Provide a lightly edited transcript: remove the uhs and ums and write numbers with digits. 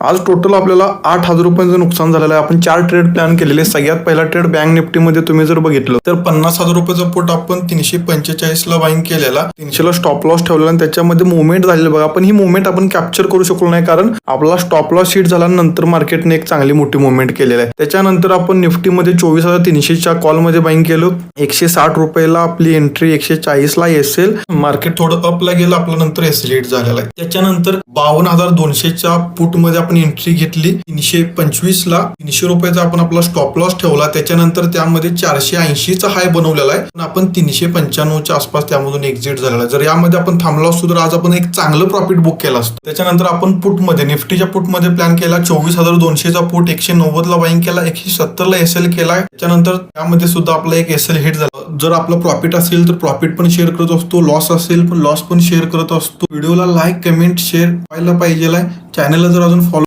आज टोटल आपल्याला 8,000 रुपयांचं नुकसान झालेलं आहे. आपण 4 ट्रेड प्लॅन केलेले. सगळ्यात पहिला ट्रेड बँक निफ्टीमध्ये तुम्ही जर बघितलं तर 50,000 रुपयाचा पुट आपण 345 ला बाईंग केलेला, 300 ला स्टॉप लॉस ठेवलेला आणि त्याच्यामध्ये मुवमेंट झालेली बघा. पण ही मुवमेंट आपण कॅप्चर करू शकलो नाही कारण आपला स्टॉप लॉस हिट झाल्यानंतर मार्केटने एक चांगली मोठी मुवमेंट केलेली आहे. त्याच्यानंतर आपण निफ्टीमध्ये 24,300च्या कॉलमध्ये बाईंग केलं. 160 रुपयाला आपली एंट्री, 140 ला एसएल. मार्केट थोडं अपला गेलं, आपलं नंतर एसएल हिट झालेला आहे. त्याच्यानंतर 52,200च्या पुट मध्ये आपण एंट्री घेतली. 325 ला 300 रुपयाचा आपण आपला स्टॉप लॉस ठेवला. त्याच्यानंतर त्यामध्ये 480चा हाय बनवलेला आहे, पण आपण 395च्या आसपास त्यामधून एक्झिट झालेला आहे. जर यामध्ये आपण थांबलो असतो तर आज आपण एक चांगलं प्रॉफिट बुक केलं असतं. त्याच्यानंतर आपण पुट मध्ये निफ्टीच्या पुट मध्ये प्लॅन केला. 24,200चा पुट 190 ला बाईंग केला, 170 ला एसएल केला. त्याच्यानंतर त्यामध्ये सुद्धा आपला एक एसएल हिट झाला. जर आपलं प्रॉफिट असेल तर प्रॉफिट पण शेअर करत असतो, लॉस असेल पण लॉस पण शेअर करत असतो. व्हिडिओला लाईक, कमेंट, शेअर व्हायला पाहिजे. चॅनलला जर अजून